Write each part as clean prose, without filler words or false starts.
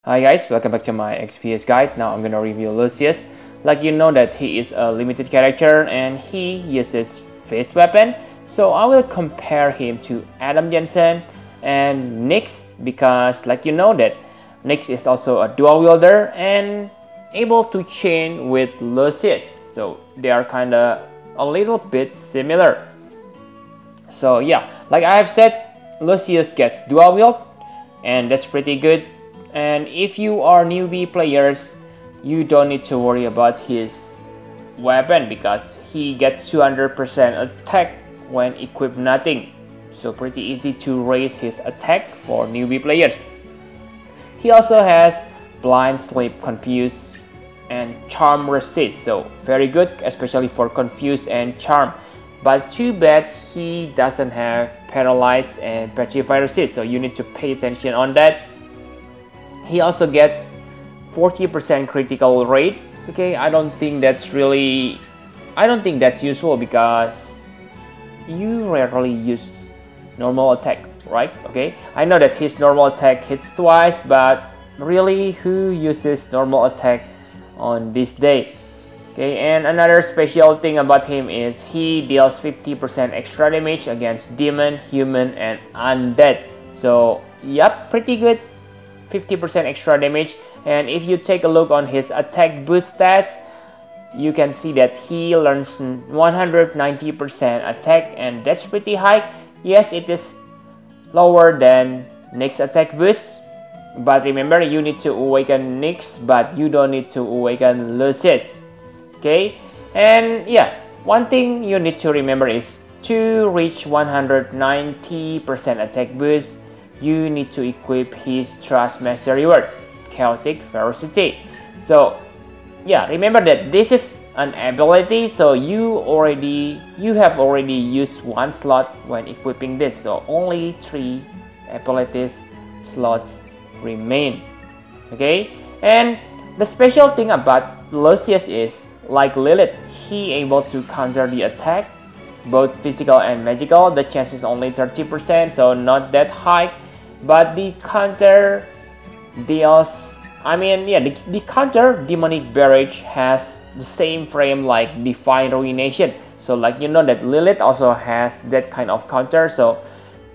Hi guys, welcome back to my XPS guide. Now I'm gonna review Lucius. Like you know that he is a limited character and he uses phase weapon. So I will compare him to Adam Jensen and Nyx because like you know that Nyx is also a dual wielder and able to chain with Lucius. So they are kinda a little bit similar. So yeah, like I have said, Lucius gets dual wield and that's pretty good. And if you are newbie players, you don't need to worry about his weapon because he gets 200% attack when equipped nothing. So pretty easy to raise his attack for newbie players. He also has blind, sleep, confuse, and charm resist. So very good, especially for confuse and charm. But too bad he doesn't have paralyze and petrify resist. So you need to pay attention on that. He also gets 40% critical rate. Okay, I don't think that's useful because you rarely use normal attack, right? Okay, I know that his normal attack hits twice, but really, who uses normal attack on this day? Okay, and another special thing about him is he deals 50% extra damage against demon, human, and undead. So, yep, pretty good. 50% extra damage, and if you take a look on his attack boost stats, you can see that he learns 190% attack, and that's pretty high. Yes, it is lower than Nyx attack boost, but remember, you need to awaken Nyx, but you don't need to awaken Lucius. Okay, and yeah, one thing you need to remember is to reach 190% attack boost, you need to equip his Trust Master reward, Chaotic Ferocity. So yeah, remember that this is an ability, so you have already used one slot when equipping this, so only 3 abilities slots remain. Okay, and the special thing about Lucius is, like Lilith, he able to counter the attack, both physical and magical. The chance is only 30%, so not that high. But the counter deals, the counter Demonic Barrage has the same frame like Divine Ruination. So like you know that Lilith also has that kind of counter. So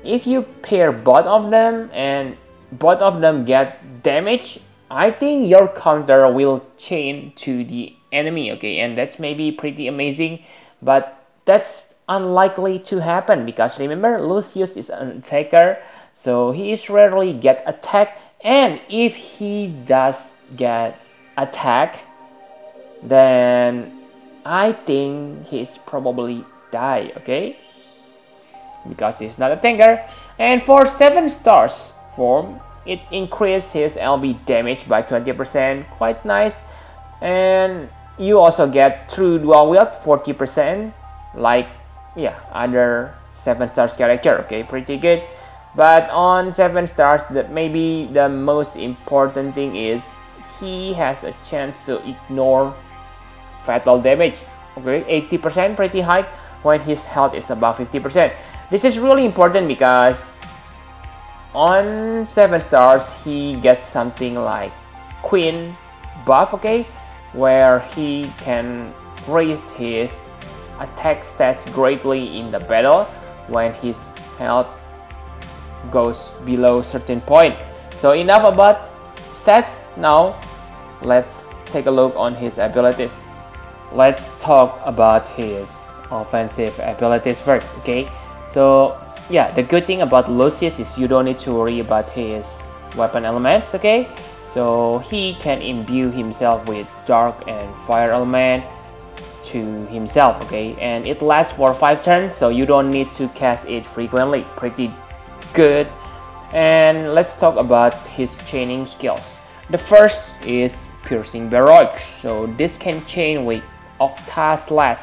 if you pair both of them and both of them get damage, I think your counter will chain to the enemy. Okay, and that's maybe pretty amazing, but that's unlikely to happen because remember, Lucius is an attacker. So he is rarely get attacked, and if he does get attacked, then I think he's probably die, okay? Because he's not a tanker. And for 7 stars form, it increases his LB damage by 20%, quite nice. And you also get true dual wield 40%, like other 7 stars character, okay, pretty good. But on 7 stars, maybe the most important thing is he has a chance to ignore fatal damage. Okay, 80%, pretty high when his health is above 50%. This is really important because on 7 stars he gets something like Queen buff, okay, where he can raise his attack stats greatly in the battle when his health goes below certain point. So enough about stats. Now let's take a look on his abilities. Let's talk about his offensive abilities first. Okay, so yeah, the good thing about Lucius is you don't need to worry about his weapon elements. Okay, so he can imbue himself with dark and fire element to himself. Okay, and it lasts for 5 turns, so you don't need to cast it frequently. Pretty good. And let's talk about his chaining skills. The first is Piercing Barrage. So this can chain with Octa Slash.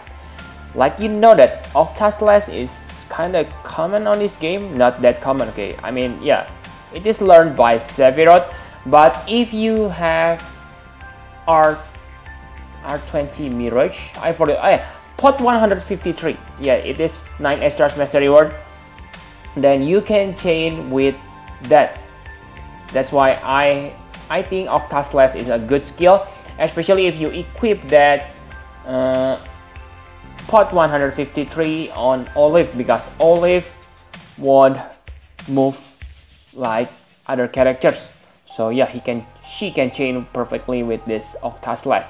Like you know that Octa Slash is kind of common on this game, not that common. Okay, yeah, it is learned by Sephiroth, but if you have R20 Mirage, I forgot, pot 153, yeah, it is 9 extra master reward, then you can chain with that. That's why I I think Octaslash is a good skill, especially if you equip that pot 153 on Olive, because Olive won't move like other characters. So yeah, she can chain perfectly with this Octaslash.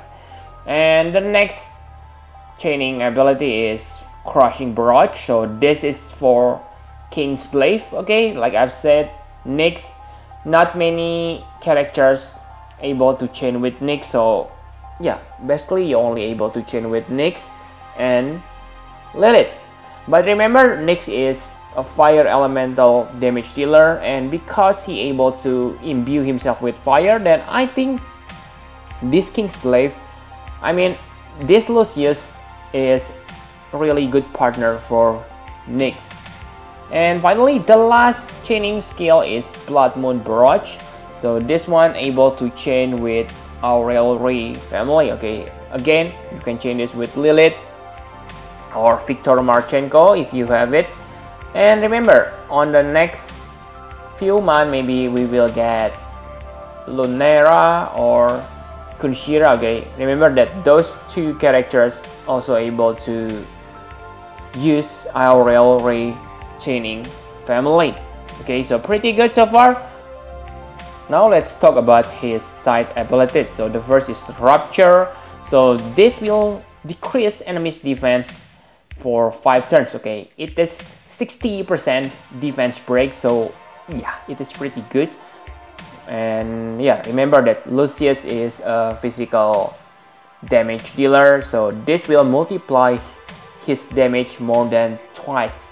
And the next chaining ability is Crushing Barrage. So this is for King Slave. Okay, like I've said, Nyx, not many characters able to chain with Nyx. So yeah, basically you're only able to chain with Nyx and Lilith. But remember, Nyx is a fire elemental damage dealer, and because he able to imbue himself with fire, then I think this King Slave, I mean this Lucius, is really good partner for Nyx. And finally, the last chaining skill is Blood Moon Barrage. So this one able to chain with Aurelry family. Okay, again, you can chain this with Lilith or Victor Marchenko if you have it. And remember, on the next few months, maybe we will get Lunera or Kunshira. Okay, remember that those two characters also able to use Aurelry chaining family. Okay, so pretty good so far. Now let's talk about his side abilities. So the first is Rupture. So this will decrease enemy's defense for 5 turns. Okay, it is 60% defense break, so yeah, it is pretty good. And yeah, remember that Lucius is a physical damage dealer, so this will multiply his damage more than twice.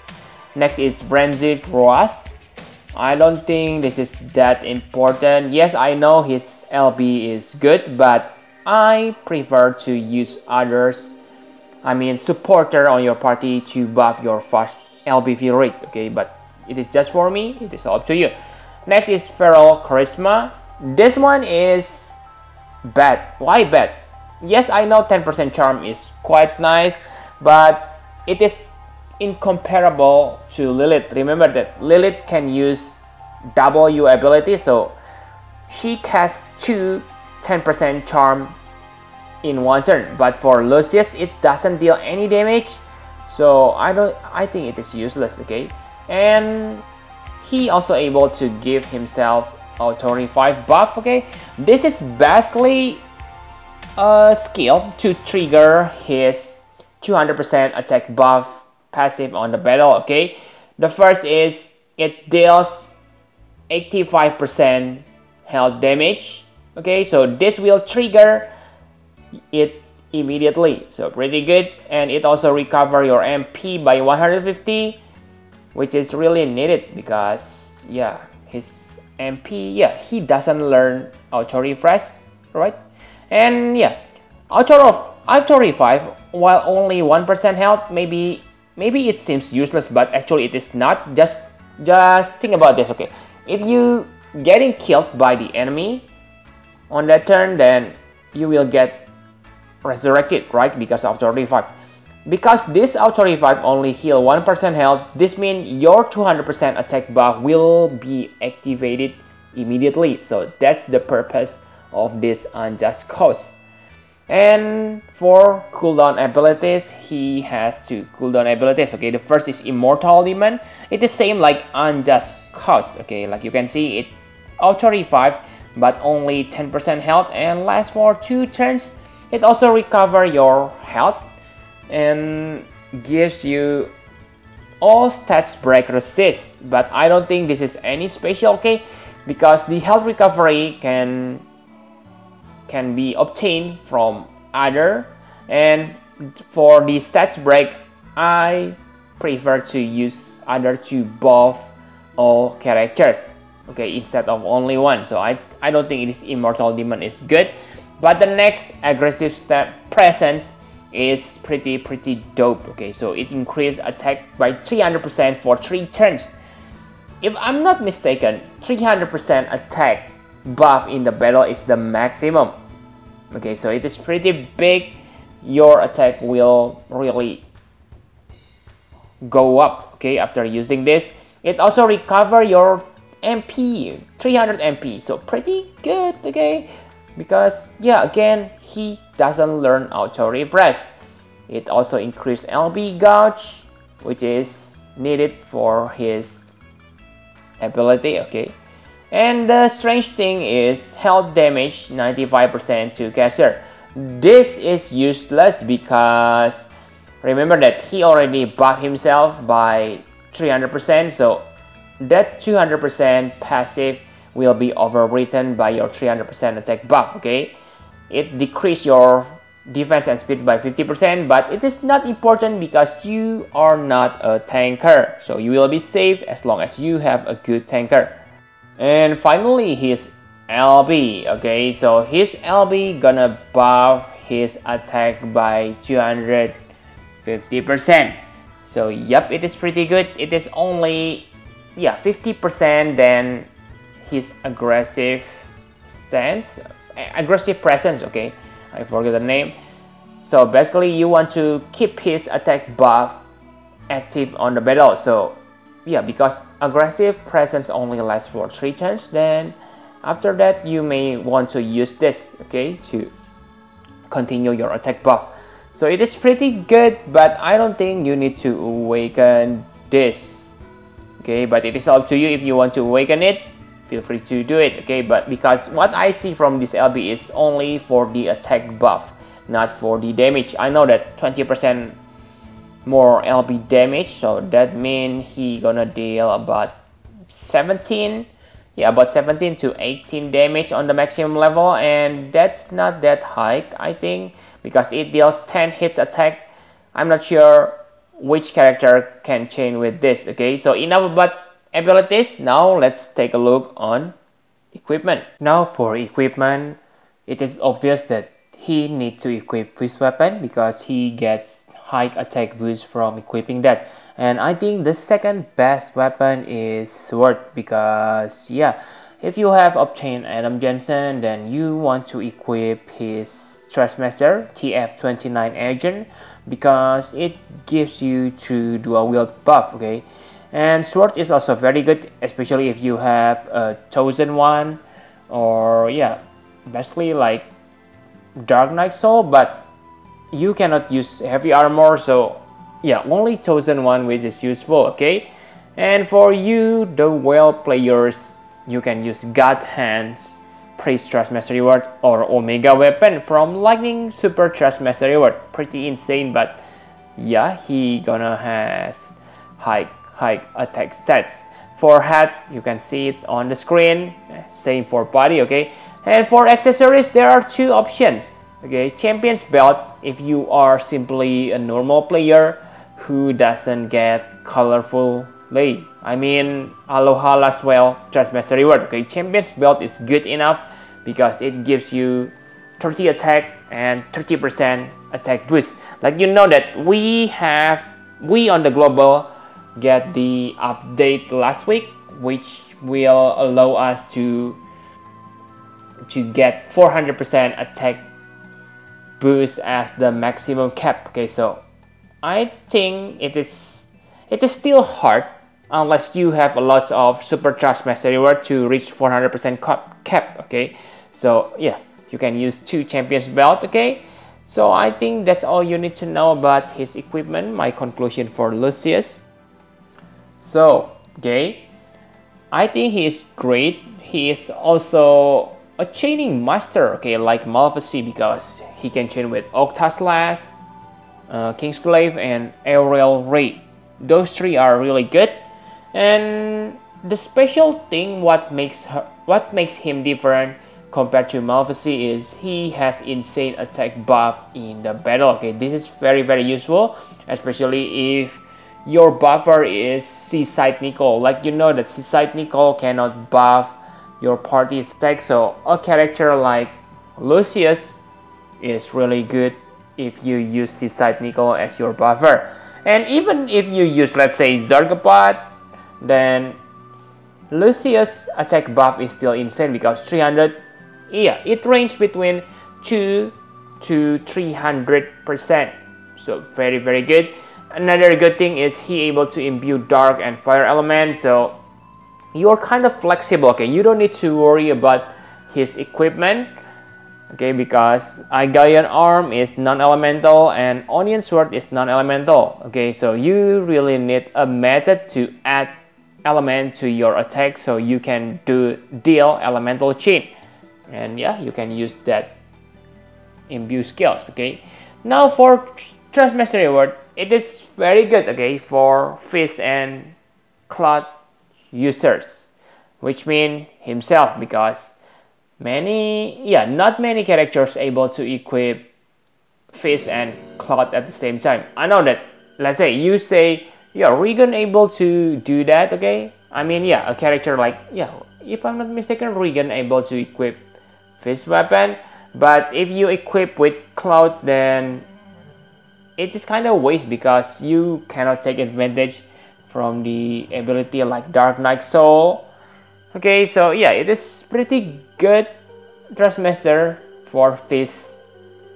Next is Frenzied Roas. I don't think this is that important. Yes, I know his LB is good, but I prefer to use others, I mean supporter on your party, to buff your fast LBV rate. Okay, but it is just for me, it is up to you. Next is Feral Charisma. This one is bad. Why bad? Yes, I know 10% charm is quite nice, but it is incomparable to Lilith. Remember that Lilith can use W ability, so she casts 2 10% charm in one turn, but for Lucius it doesn't deal any damage, so I think it is useless. Okay, and he also able to give himself Auto Revive buff. Okay, this is basically a skill to trigger his 200% attack buff passive on the battle. Okay, the first is it deals 85% health damage. Okay, so this will trigger it immediately, so pretty good. And it also recover your MP by 150, which is really needed because yeah, his MP, yeah, he doesn't learn Auto Refresh, right? And yeah, Auto Revive, while only 1% health, maybe it seems useless, but actually it is not. Just think about this. Okay, if you getting killed by the enemy on that turn, then you will get resurrected, right? Because of Auto Revive. Because this Auto Revive only heal 1% health, this means your 200% attack buff will be activated immediately. So that's the purpose of this Unjust Cause. And for cooldown abilities, he has 2 cooldown abilities. Okay, the first is Immortal Demon. It is same like Unjust Cause. Okay, like you can see, it Auto Revive but only 10% health and lasts for 2 turns. It also recover your health and gives you all stats break resist, but I don't think this is any special. Okay, because the health recovery can be obtained from other, and for the stats break I prefer to use other to buff all characters, okay, instead of only one. So I don't think this Immortal Demon is good. But the next aggressive step presence is pretty dope. Okay, so it increased attack by 300% for 3 turns. If I'm not mistaken, 300% attack buff in the battle is the maximum. Okay, so it is pretty big. Your attack will really go up, okay, after using this. It also recover your MP, 300 MP, so pretty good, okay? Because yeah, again, he doesn't learn auto refresh. It also increased LB gauge, which is needed for his ability, okay? And the strange thing is health damage 95% to caster. This is useless because remember that he already buffed himself by 300%, so that 200% passive will be overwritten by your 300% attack buff, okay? It decreases your defense and speed by 50%, but it is not important because you are not a tanker, so you will be safe as long as you have a good tanker. And finally, his LB, okay? So his LB gonna buff his attack by 250%. So yep, it is pretty good. It is only 50% than his aggressive presence, okay? I forget the name. So basically you want to keep his attack buff active on the battle. So yeah, because aggressive presence only lasts for 3 turns, then after that you may want to use this, okay, to continue your attack buff. So it is pretty good, but I don't think you need to awaken this, okay? But it is up to you. If you want to awaken it, feel free to do it, okay? But because what I see from this LB is only for the attack buff, not for the damage. I know that 20% more LB damage, so that means he gonna deal about 17 to 18 damage on the maximum level, and that's not that high, I think, because it deals 10 hits attack. I'm not sure which character can chain with this, okay? So enough about abilities. Now let's take a look on equipment. Now for equipment, it is obvious that he needs to equip this weapon because he gets high attack boost from equipping that. And I think the second best weapon is sword, because yeah, if you have obtained Adam Jensen, then you want to equip his Trashmaster TF29 agent because it gives you true dual wield buff, okay? And sword is also very good, especially if you have a chosen one, or yeah, basically like Dark Knight Soul, but you cannot use heavy armor, so yeah, only chosen one which is useful, okay? And for you, the well players, you can use God Hands, Priest Trashmaster reward, or Omega weapon from Lightning Super Trashmaster reward. Pretty insane, but yeah, he gonna has high attack stats. For hat, you can see it on the screen, same for body, okay? And for accessories, there are 2 options, okay? Champion's belt, if you are simply a normal player who doesn't get colorful lay. I mean, Aloha as well, Trashmaster reward, okay? Champion's belt is good enough because it gives you 30 attack and 30% attack boost. Like, you know that we on the global get the update last week, which will allow us to get 400% attack boost as the maximum cap, okay? So I think it is still hard unless you have a lot of Super Trashmaster reward to reach 400% cap, okay? So yeah, you can use 2 champions belt, okay? So I think that's all you need to know about his equipment. My conclusion for Lucius. So okay, I think he is great. He is also a chaining master, okay, like Malephasie, because he can chain with Octaslash, Kingsglaive, and Aerial Ray. Those 3 are really good. And the special thing, what makes him different compared to Malephasie is he has insane attack buff in the battle, okay? This is very useful, especially if your buffer is Seaside Nicole. Like, you know that Seaside Nicole cannot buff your party's attack, so a character like Lucius is really good if you use Seaside Nicole as your buffer. And even if you use, let's say, Zargapod, then Lucius attack buff is still insane because 300, yeah, it ranges between 2 to 300%, so very good. Another good thing is he able to imbue dark and fire elements, so you're kind of flexible, okay? You don't need to worry about his equipment, okay, because Igaian arm is non-elemental and Onion sword is non-elemental, okay? So you really need a method to add element to your attack so you can deal elemental chain, and yeah, you can use that imbue skills, okay? Now for Trust Mastery Award, it is very good, okay, for Fist and Cloud users, which mean himself, because not many characters able to equip Fist and Cloud at the same time. I know that, let's say you say, yeah, Regan able to do that, okay? I mean, yeah, a character like, yeah, if I'm not mistaken, Regan able to equip Fist weapon, but if you equip with Cloud, then it is kind of waste because you cannot take advantage from the ability like Dark Knight Soul. Okay, so yeah, it is pretty good Trustmaster for Fist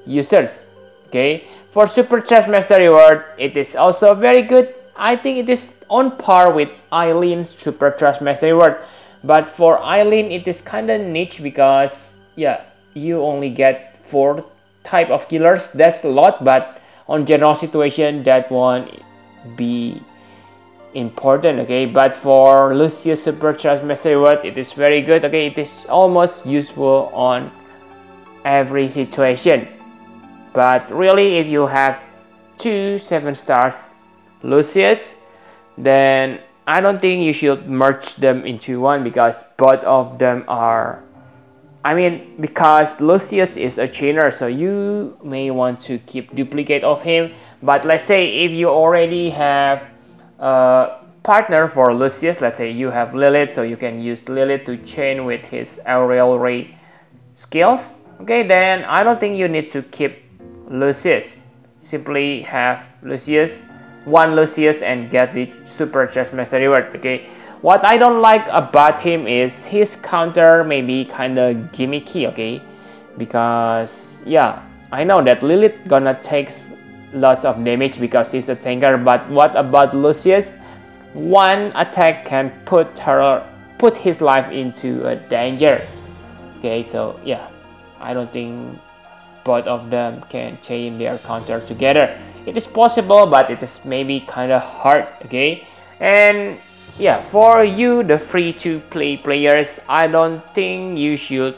users. Okay, for Super Trustmaster Reward, it is also very good. I think it is on par with Eileen's Super Trustmaster Reward, but for Eileen it is kind of niche because yeah, you only get 4 type of killers. That's a lot, but on general situation that won't be important, okay? But for Lucius Super Trustmaster Reward, it is very good, okay? It is almost useful on every situation. But really, if you have 2 7 stars Lucius, then I don't think you should merge them into one, because both of them are, I mean, because Lucius is a chainer, so you may want to keep duplicate of him. But let's say if you already have a partner for Lucius, let's say you have Lilith, so you can use Lilith to chain with his aerial ray skills, okay? Then I don't think you need to keep Lucius. Simply have one Lucius and get the Super Trustmaster Reward, okay? What I don't like about him is his counter may be kind of gimmicky, okay? Because yeah, I know that Lilith gonna take lots of damage because he's a tanker, but what about Lucius? One attack can put his life into a danger. Okay, so yeah, I don't think both of them can chain their counter together. It is possible, but it is maybe kind of hard, okay? And yeah, for you, the free-to-play players, I don't think you should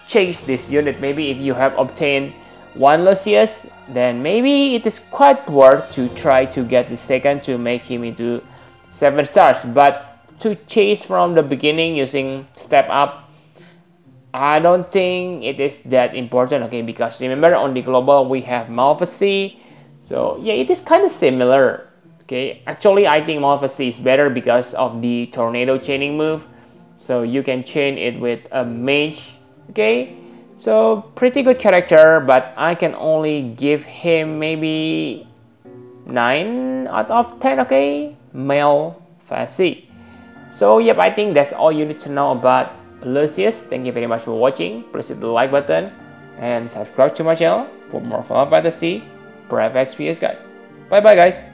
change this unit. Maybe if you have obtained one Lucius, then maybe it is quite worth to try to get the second to make him into 7 stars. But to chase from the beginning using step up, I don't think it is that important, okay? Because remember, on the global we have Malephasie, so yeah, it is kind of similar. Okay, actually I think Malephasie is better because of the tornado chaining move, so you can chain it with a mage. Okay, so pretty good character, but I can only give him maybe 9 out of 10, okay? Malephasie. So yep, I think that's all you need to know about Lucius. Thank you very much for watching. Please hit the like button and subscribe to my channel for more Final Fantasy Private XPS guide. Bye bye guys.